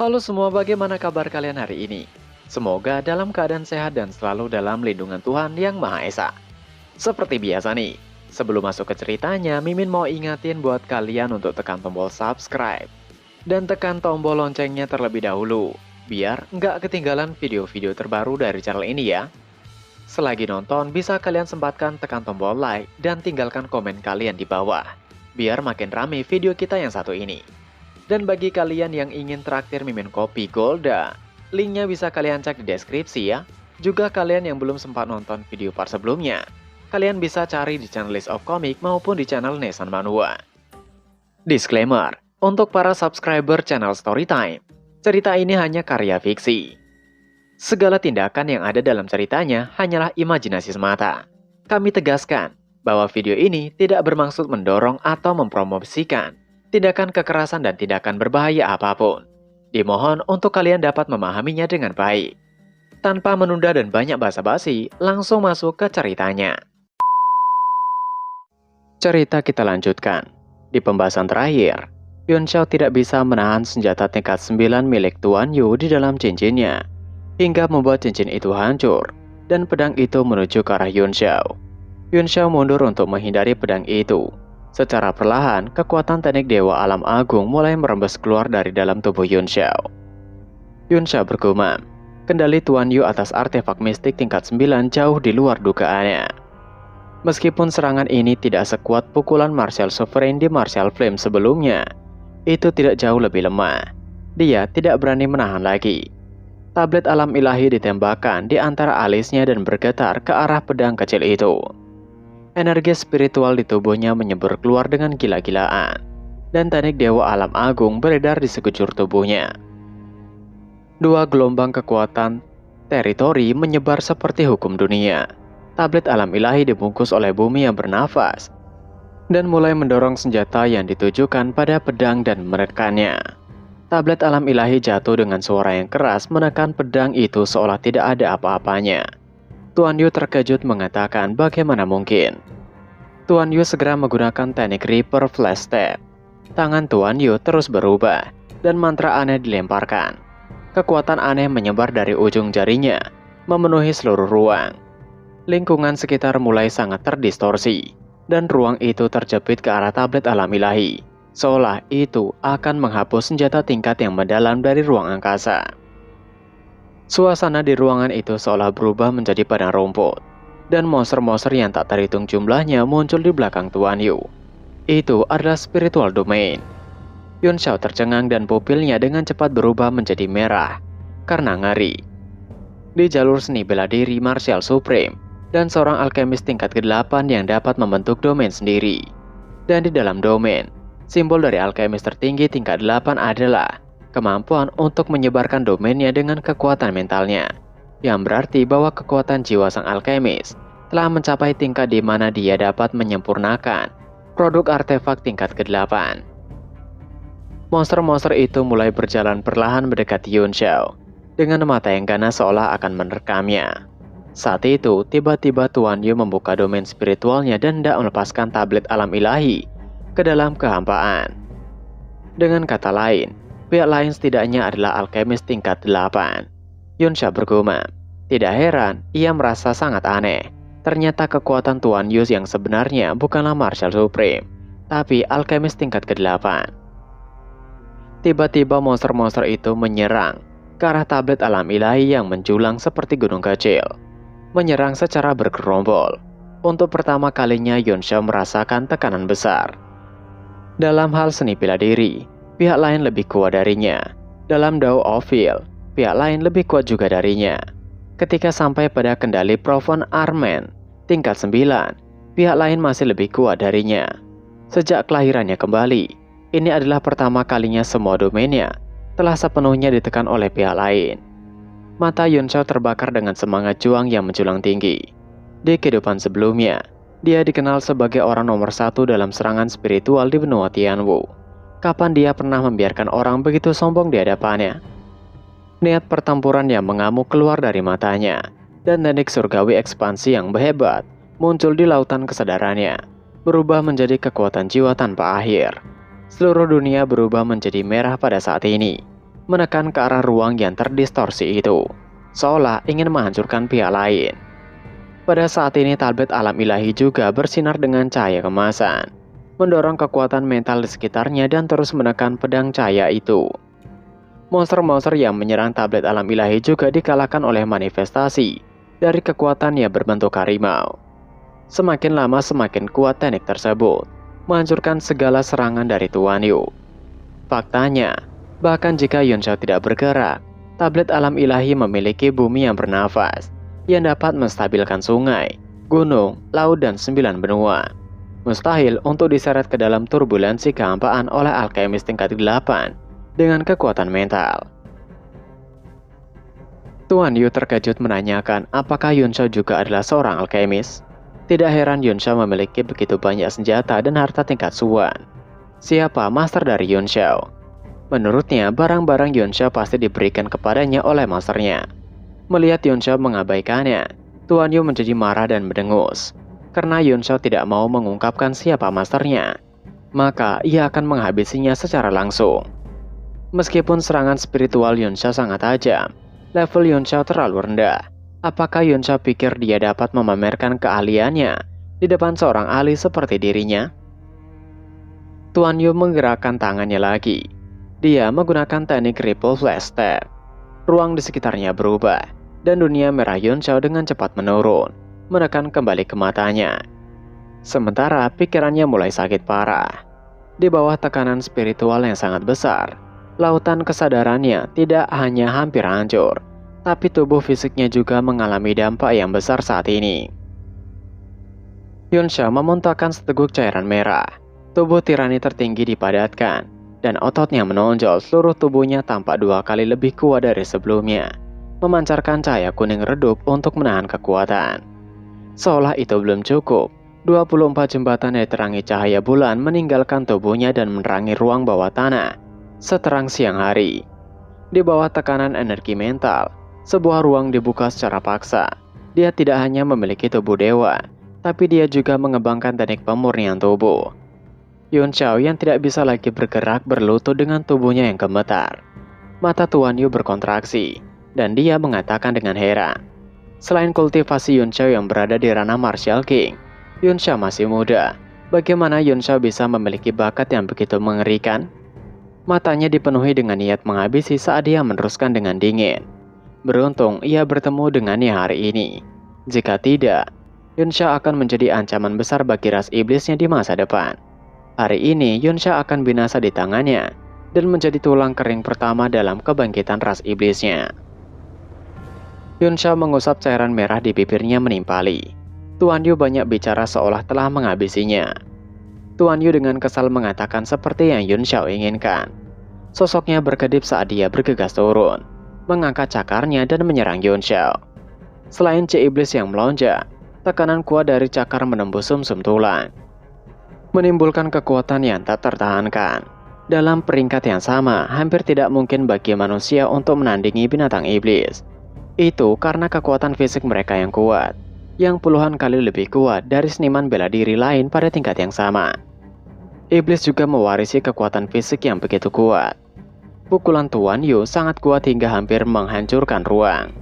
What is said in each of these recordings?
Halo semua, bagaimana kabar kalian hari ini? Semoga dalam keadaan sehat dan selalu dalam lindungan Tuhan Yang Maha Esa. Seperti biasa nih, sebelum masuk ke ceritanya, Mimin mau ingatin buat kalian untuk tekan tombol subscribe. Dan tekan tombol loncengnya terlebih dahulu, biar nggak ketinggalan video-video terbaru dari channel ini ya. Selagi nonton, bisa kalian sempatkan tekan tombol like dan tinggalkan komen kalian di bawah, biar makin rame video kita yang satu ini. Dan bagi kalian yang ingin traktir Mimin Kopi Golda, linknya bisa kalian cek di deskripsi ya. Juga kalian yang belum sempat nonton video part sebelumnya, kalian bisa cari di channel List of Comic maupun di channel Nesan Manua. Disclaimer, untuk para subscriber channel Storytime, cerita ini hanya karya fiksi. Segala tindakan yang ada dalam ceritanya hanyalah imajinasi semata. Kami tegaskan bahwa video ini tidak bermaksud mendorong atau mempromosikan tindakan kekerasan dan tindakan berbahaya apapun. Dimohon untuk kalian dapat memahaminya dengan baik. Tanpa menunda dan banyak basa-basi, langsung masuk ke ceritanya. Cerita kita lanjutkan. Di pembahasan terakhir, Yun Xiao tidak bisa menahan senjata tingkat 9 milik Tuan Yu di dalam cincinnya, hingga membuat cincin itu hancur, dan pedang itu menuju ke arah Yun Xiao. Yun Xiao mundur untuk menghindari pedang itu. Secara perlahan, kekuatan teknik Dewa Alam Agung mulai merembes keluar dari dalam tubuh Yun Xiao. Yun Xiao bergumam, kendali Tuan Yu atas artefak mistik tingkat 9 jauh di luar dugaannya. Meskipun serangan ini tidak sekuat pukulan Martial Sovereign di Martial Flame sebelumnya, itu tidak jauh lebih lemah. Dia tidak berani menahan lagi. Tablet alam ilahi ditembakkan di antara alisnya dan bergetar ke arah pedang kecil itu. Energi spiritual di tubuhnya menyembur keluar dengan gila-gilaan, dan teknik Dewa Alam Agung beredar di sekujur tubuhnya. Dua gelombang kekuatan teritori menyebar seperti hukum dunia. Tablet alam ilahi dibungkus oleh bumi yang bernafas, dan mulai mendorong senjata yang ditujukan pada pedang dan menekannya. Tablet alam ilahi jatuh dengan suara yang keras menekan pedang itu seolah tidak ada apa-apanya. Tuan Yu terkejut mengatakan bagaimana mungkin. Tuan Yu segera menggunakan teknik Reaper Flash Step. Tangan Tuan Yu terus berubah, dan mantra aneh dilemparkan. Kekuatan aneh menyebar dari ujung jarinya, memenuhi seluruh ruang. Lingkungan sekitar mulai sangat terdistorsi, dan ruang itu terjepit ke arah tablet alam ilahi, seolah itu akan menghapus senjata tingkat yang mendalam dari ruang angkasa. Suasana di ruangan itu seolah berubah menjadi padang rumput, dan monster-monster yang tak terhitung jumlahnya muncul di belakang Tuan Yu. Itu adalah spiritual domain. Yun Xiao tercengang dan pupilnya dengan cepat berubah menjadi merah karena ngeri. Di jalur seni bela diri Martial Supreme, dan seorang alkemis tingkat ke-8 yang dapat membentuk domain sendiri. Dan di dalam domain, simbol dari alkemis tertinggi tingkat 8 adalah kemampuan untuk menyebarkan domainnya dengan kekuatan mentalnya, yang berarti bahwa kekuatan jiwa sang alkemis telah mencapai tingkat di mana dia dapat menyempurnakan produk artefak tingkat ke-8. Monster-monster itu mulai berjalan perlahan mendekati Yun Xiao, dengan mata yang ganas seolah akan menerkamnya. Saat itu, tiba-tiba Tuan Yu membuka domain spiritualnya dan hendak melepaskan tablet alam ilahi ke dalam kehampaan. Dengan kata lain, pihak lain setidaknya adalah alkemis tingkat 8. Yun Xiao bergumam. Tidak heran, ia merasa sangat aneh. Ternyata kekuatan Tuan Yu yang sebenarnya bukanlah Martial Supreme, tapi alkemis tingkat ke-8. Tiba-tiba monster-monster itu menyerang ke arah tablet alam ilahi yang menjulang seperti gunung kecil. Menyerang secara bergerombol. Untuk pertama kalinya Yun Xiao merasakan tekanan besar. Dalam hal seni bela diri, pihak lain lebih kuat darinya. Dalam Dao of Will, pihak lain lebih kuat juga darinya. Ketika sampai pada kendali Profound Armament tingkat 9, pihak lain masih lebih kuat darinya. Sejak kelahirannya kembali, ini adalah pertama kalinya semua domainnya telah sepenuhnya ditekan oleh pihak lain. Mata Yun Xiao terbakar dengan semangat juang yang menjulang tinggi. Di kehidupan sebelumnya, dia dikenal sebagai orang nomor 1 dalam serangan spiritual di benua Tianwu. Kapan dia pernah membiarkan orang begitu sombong di hadapannya? Niat pertempuran yang mengamuk keluar dari matanya, dan teknik surgawi ekspansi yang hebat muncul di lautan kesadarannya, berubah menjadi kekuatan jiwa tanpa akhir. Seluruh dunia berubah menjadi merah pada saat ini. menekan ke arah ruang yang terdistorsi itu, seolah ingin menghancurkan pihak lain. Pada saat ini tablet alam ilahi juga bersinar dengan cahaya kemasan, mendorong kekuatan mental di sekitarnya dan terus menekan pedang cahaya itu. Monster-monster yang menyerang tablet alam ilahi juga dikalahkan oleh manifestasi dari kekuatan yang berbentuk harimau. Semakin lama semakin kuat teknik tersebut, menghancurkan segala serangan dari Tuan Yu. Faktanya, bahkan jika Yuanshao tidak bergerak, tablet alam ilahi memiliki bumi yang bernafas, yang dapat menstabilkan sungai, gunung, laut, dan 9 benua. Mustahil untuk diseret ke dalam turbulensi kehampaan oleh alkemis tingkat 8 dengan kekuatan mental. Tuan Yu terkejut menanyakan apakah Yuanshao juga adalah seorang alkemis. Tidak heran Yuanshao memiliki begitu banyak senjata dan harta tingkat Suan. Siapa master dari Yuanshao? Menurutnya, barang-barang Yuanshao pasti diberikan kepadanya oleh masternya. Melihat Yuanshao mengabaikannya, Tuan Yu menjadi marah dan mendengus. Karena Yuanshao tidak mau mengungkapkan siapa masternya, maka ia akan menghabisinya secara langsung. Meskipun serangan spiritual Yuanshao sangat tajam, level Yuanshao terlalu rendah. Apakah Yuanshao pikir dia dapat memamerkan keahliannya di depan seorang ahli seperti dirinya? Tuan Yu menggerakkan tangannya lagi. Dia menggunakan teknik Ripple Flash Step. Ruang di sekitarnya berubah, dan dunia merah Yuanshao dengan cepat menurun, menekan kembali ke matanya. Sementara pikirannya mulai sakit parah. Di bawah tekanan spiritual yang sangat besar, lautan kesadarannya tidak hanya hampir hancur, tapi tubuh fisiknya juga mengalami dampak yang besar saat ini. Yuanshao memuntahkan seteguk cairan merah. Tubuh tirani tertinggi dipadatkan, dan ototnya menonjol. Seluruh tubuhnya tampak 2 kali lebih kuat dari sebelumnya, memancarkan cahaya kuning redup untuk menahan kekuatan. Seolah itu belum cukup, 24 jembatan yang diterangi cahaya bulan meninggalkan tubuhnya dan menerangi ruang bawah tanah seterang siang hari. Di bawah tekanan energi mental, sebuah ruang dibuka secara paksa. Dia tidak hanya memiliki tubuh dewa, tapi dia juga mengembangkan teknik pemurnian tubuh. Yuanshao yang tidak bisa lagi bergerak berlutut dengan tubuhnya yang gemetar. Mata Tuan Yu berkontraksi, dan dia mengatakan dengan heran. Selain kultivasi Yuanshao yang berada di ranah Martial King, Yuanshao masih muda. Bagaimana Yuanshao bisa memiliki bakat yang begitu mengerikan? Matanya dipenuhi dengan niat menghabisi saat dia meneruskan dengan dingin. Beruntung ia bertemu dengannya hari ini. Jika tidak, Yuanshao akan menjadi ancaman besar bagi ras iblisnya di masa depan. Hari ini Yuanshao akan binasa di tangannya dan menjadi tulang kering pertama dalam kebangkitan ras iblisnya. Yuanshao mengusap cairan merah di bibirnya menimpali. Tuan Yu banyak bicara seolah telah menghabisinya. Tuan Yu dengan kesal mengatakan seperti yang Yuanshao inginkan. Sosoknya berkedip saat dia bergegas turun, mengangkat cakarnya dan menyerang Yuanshao. Selain Chi Iblis yang melonjak, tekanan kuat dari cakar menembus sumsum tulang, menimbulkan kekuatan yang tak tertahankan. Dalam peringkat yang sama, hampir tidak mungkin bagi manusia untuk menandingi binatang iblis. Itu karena kekuatan fisik mereka yang kuat, yang puluhan kali lebih kuat dari seniman bela diri lain pada tingkat yang sama. Iblis juga mewarisi kekuatan fisik yang begitu kuat. Pukulan Tuan Yu sangat kuat hingga hampir menghancurkan ruang.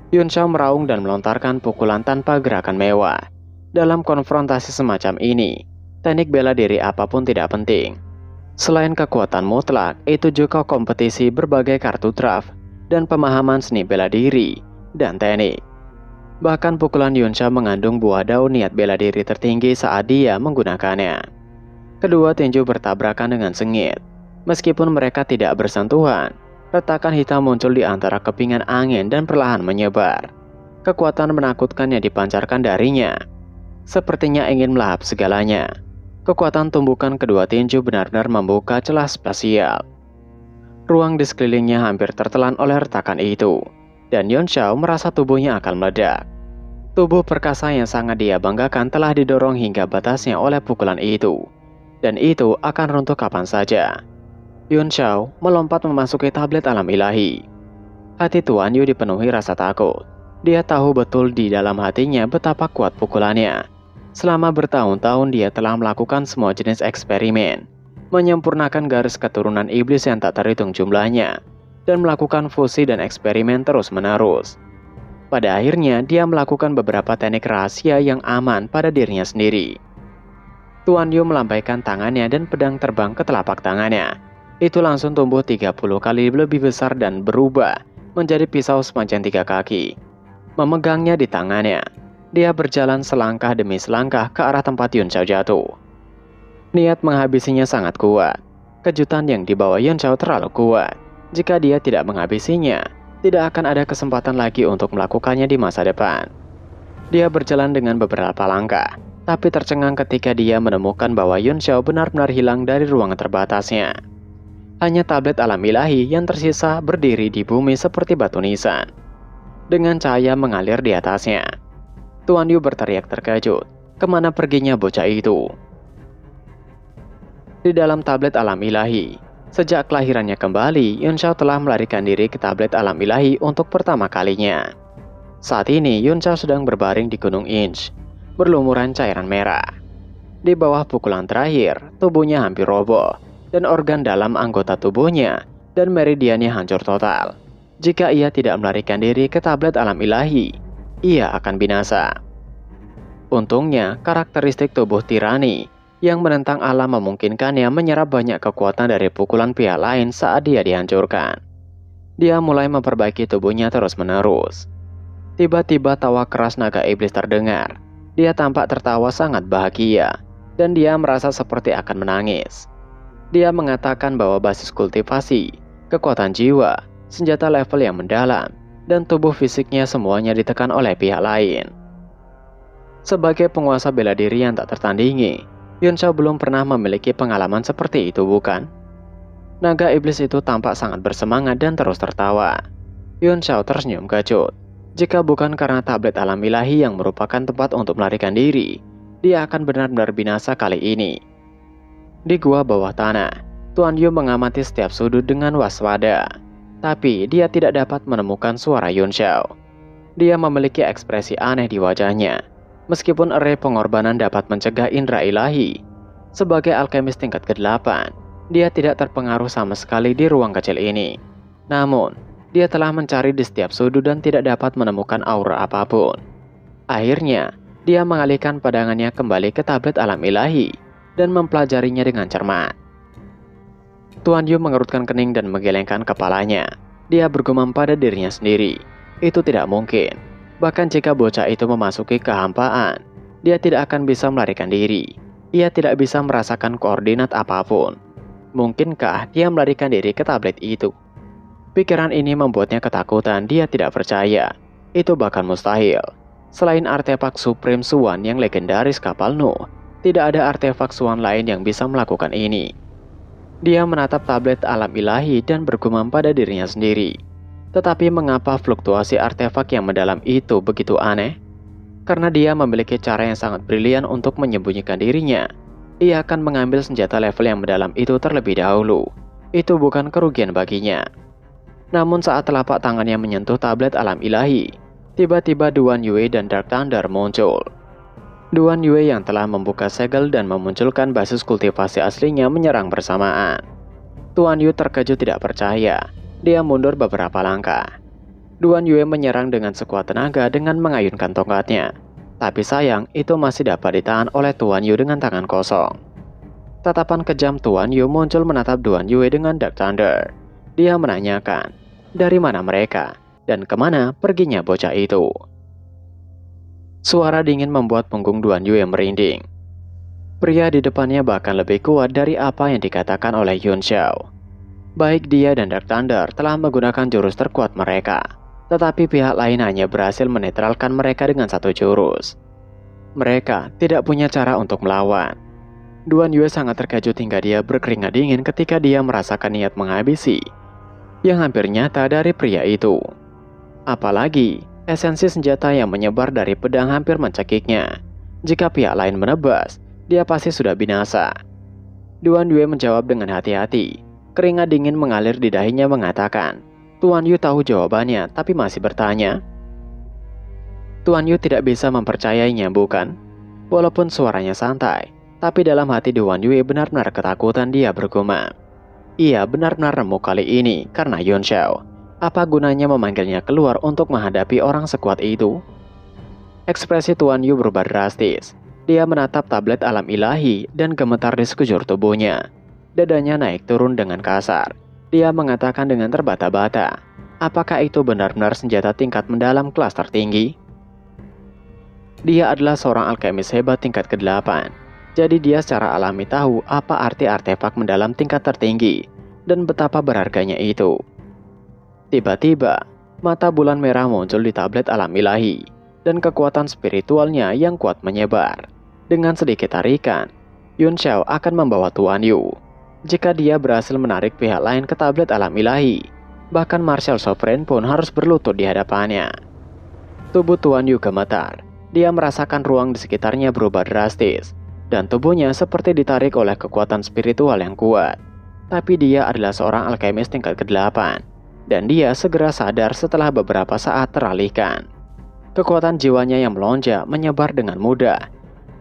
Yuanshao meraung dan melontarkan pukulan tanpa gerakan mewah. Dalam konfrontasi semacam ini, teknik bela diri apapun tidak penting. Selain kekuatan mutlak, itu juga kompetisi berbagai kartu draft dan pemahaman seni bela diri dan teknik. Bahkan pukulan Yuanshao mengandung buah daun niat bela diri tertinggi saat dia menggunakannya. Kedua tinju bertabrakan dengan sengit. Meskipun mereka tidak bersentuhan, retakan hitam muncul di antara kepingan angin dan perlahan menyebar. Kekuatan menakutkan yang dipancarkan darinya sepertinya ingin melahap segalanya. Kekuatan tumbukan kedua tinju benar-benar membuka celah spasial. Ruang di sekelilingnya hampir tertelan oleh retakan itu, dan Yuanshao merasa tubuhnya akan meledak. Tubuh perkasa yang sangat dia banggakan telah didorong hingga batasnya oleh pukulan itu, dan itu akan runtuh kapan saja. Yuanshao melompat memasuki tablet alam ilahi. Hati Tuan Yu dipenuhi rasa takut. Dia tahu betul di dalam hatinya betapa kuat pukulannya. Selama bertahun-tahun dia telah melakukan semua jenis eksperimen, menyempurnakan garis keturunan iblis yang tak terhitung jumlahnya, dan melakukan fusi dan eksperimen terus-menerus. Pada akhirnya, dia melakukan beberapa teknik rahasia yang aman pada dirinya sendiri. Tuan Yu melambaikan tangannya dan pedang terbang ke telapak tangannya. Itu langsung tumbuh 30 kali lebih besar dan berubah menjadi pisau sepanjang 3 kaki. Memegangnya di tangannya, dia berjalan selangkah demi selangkah ke arah tempat Yun Xiao jatuh. Niat menghabisinya sangat kuat. Kejutan yang dibawa Yun Xiao terlalu kuat. Jika dia tidak menghabisinya, tidak akan ada kesempatan lagi untuk melakukannya di masa depan. Dia berjalan dengan beberapa langkah, tapi tercengang ketika dia menemukan bahwa Yun Xiao benar-benar hilang dari ruangan terbatasnya. Hanya tablet alam ilahi yang tersisa berdiri di bumi seperti batu nisan, dengan cahaya mengalir di atasnya. Tuan Yu berteriak terkejut, kemana perginya bocah itu? Di dalam tablet alam ilahi, sejak kelahirannya kembali, Yun Xiao telah melarikan diri ke tablet alam ilahi untuk pertama kalinya. Saat ini, Yun Xiao sedang berbaring di Gunung Inch, berlumuran cairan merah. Di bawah pukulan terakhir, tubuhnya hampir roboh, dan organ dalam anggota tubuhnya dan meridiannya hancur total. Jika ia tidak melarikan diri ke tablet alam ilahi, ia akan binasa. Untungnya, karakteristik tubuh tirani yang menentang alam memungkinkannya menyerap banyak kekuatan dari pukulan pihak lain saat dia dihancurkan. Dia mulai memperbaiki tubuhnya terus-menerus. Tiba-tiba tawa keras naga iblis terdengar. Dia tampak tertawa sangat bahagia, dan dia merasa seperti akan menangis. Dia mengatakan bahwa basis kultivasi, kekuatan jiwa, senjata level yang mendalam, dan tubuh fisiknya semuanya ditekan oleh pihak lain. Sebagai penguasa bela diri yang tak tertandingi, Yun Xiao belum pernah memiliki pengalaman seperti itu, bukan? Naga iblis itu tampak sangat bersemangat dan terus tertawa. Yun Xiao tersenyum kecut. Jika bukan karena tablet alam ilahi yang merupakan tempat untuk melarikan diri, dia akan benar-benar binasa kali ini. Di gua bawah tanah, Tuan Yu mengamati setiap sudut dengan waspada. Tapi dia tidak dapat menemukan suara Yun Xiao. Dia memiliki ekspresi aneh di wajahnya. Meskipun ere pengorbanan dapat mencegah indera ilahi, sebagai alkemis tingkat ke-8, dia tidak terpengaruh sama sekali di ruang kecil ini. Namun, dia telah mencari di setiap sudut dan tidak dapat menemukan aura apapun. Akhirnya, dia mengalihkan pandangannya kembali ke tablet alam ilahi dan mempelajarinya dengan cermat. Tuan Yu mengerutkan kening dan menggelengkan kepalanya. Dia bergumam pada dirinya sendiri. Itu tidak mungkin. Bahkan jika bocah itu memasuki kehampaan, dia tidak akan bisa melarikan diri. Ia tidak bisa merasakan koordinat apapun. Mungkinkah dia melarikan diri ke tablet itu? Pikiran ini membuatnya ketakutan. Dia tidak percaya. Itu bahkan mustahil. Selain artefak Supreme Swan yang legendaris kapal Nuh, tidak ada artefak Swan lain yang bisa melakukan ini. Dia menatap tablet alam ilahi dan bergumam pada dirinya sendiri. Tetapi mengapa fluktuasi artefak yang mendalam itu begitu aneh? Karena dia memiliki cara yang sangat brilian untuk menyembunyikan dirinya. Ia akan mengambil senjata level yang mendalam itu terlebih dahulu. Itu bukan kerugian baginya. Namun saat telapak tangannya menyentuh tablet alam ilahi, tiba-tiba Duan Yue dan Dark Thunder muncul. Duan Yue yang telah membuka segel dan memunculkan basis kultivasi aslinya menyerang bersamaan. Tuan Yu terkejut tidak percaya. Dia mundur beberapa langkah. Duan Yue menyerang dengan sekuat tenaga dengan mengayunkan tongkatnya. Tapi sayang, itu masih dapat ditahan oleh Tuan Yu dengan tangan kosong. Tatapan kejam Tuan Yu muncul menatap Duan Yue dengan Dark Thunder. Dia menanyakan, dari mana mereka dan kemana perginya bocah itu? Suara dingin membuat punggung Duan Yue merinding. Pria di depannya bahkan lebih kuat dari apa yang dikatakan oleh Yun Xiao. Baik dia dan Dark Thunder telah menggunakan jurus terkuat mereka, tetapi pihak lain hanya berhasil menetralkan mereka dengan satu jurus. Mereka tidak punya cara untuk melawan. Duan Yue sangat terkejut hingga dia berkeringat dingin ketika dia merasakan niat menghabisi yang hampir nyata dari pria itu. Apalagi esensi senjata yang menyebar dari pedang hampir mencekiknya. Jika pihak lain menebas, dia pasti sudah binasa. Duan Yue menjawab dengan hati-hati. Keringat dingin mengalir di dahinya mengatakan, Tuan Yu tahu jawabannya tapi masih bertanya. Tuan Yu tidak bisa mempercayainya, bukan? Walaupun suaranya santai, Tapi dalam hati Duan Yue benar-benar ketakutan, dia bergumam. Ia benar-benar nemu kali ini karena Yuan Shao. Apa gunanya memanggilnya keluar untuk menghadapi orang sekuat itu? Ekspresi Tuan Yu berubah drastis. Dia menatap tablet alam ilahi dan gemetar di sekujur tubuhnya. Dadanya naik turun dengan kasar. Dia mengatakan dengan terbata-bata, apakah itu benar-benar senjata tingkat mendalam kelas tertinggi? Dia adalah seorang alkemis hebat tingkat ke-8. Jadi dia secara alami tahu apa arti artefak mendalam tingkat tertinggi dan betapa berharganya itu. Tiba-tiba, mata bulan merah muncul di tablet alam ilahi dan kekuatan spiritualnya yang kuat menyebar. Dengan sedikit tarikan, Yuan Shao akan membawa Tuan Yu. Jika dia berhasil menarik pihak lain ke tablet alam ilahi, bahkan Martial Sovereign pun harus berlutut di hadapannya. Tubuh Tuan Yu gemetar. Dia merasakan ruang di sekitarnya berubah drastis, dan tubuhnya seperti ditarik oleh kekuatan spiritual yang kuat. Tapi dia adalah seorang alkemis tingkat ke-8, dan dia segera sadar setelah beberapa saat teralihkan. Kekuatan jiwanya yang melonjak menyebar dengan mudah,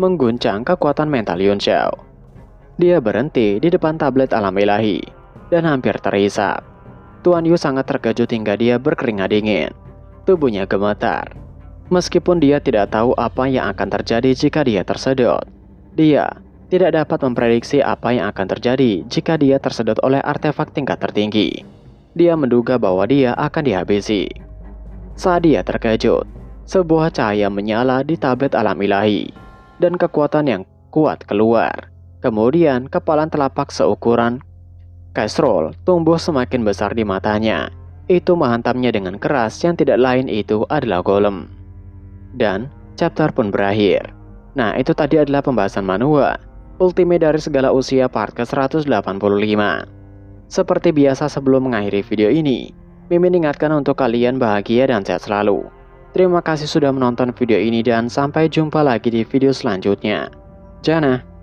mengguncang kekuatan mental Yuan Shao. Dia berhenti di depan tablet alam ilahi, dan hampir terhisap. Tuan Yu sangat terkejut hingga dia berkeringat dingin. Tubuhnya gemetar. Meskipun dia tidak tahu apa yang akan terjadi jika dia tersedot, dia tidak dapat memprediksi apa yang akan terjadi jika dia tersedot oleh artefak tingkat tertinggi. Dia menduga bahwa dia akan dihabisi. Saat dia terkejut, sebuah cahaya menyala di tablet alam ilahi, dan kekuatan yang kuat keluar. Kemudian kepalan telapak seukuran kastrol tumbuh semakin besar di matanya. Itu menghantamnya dengan keras yang tidak lain itu adalah golem. Dan chapter pun berakhir. Nah, itu tadi adalah pembahasan manhwa Ultimate dari segala usia part ke-185. Seperti biasa sebelum mengakhiri video ini, Mimin ingatkan untuk kalian bahagia dan sehat selalu. Terima kasih sudah menonton video ini dan sampai jumpa lagi di video selanjutnya. Jana.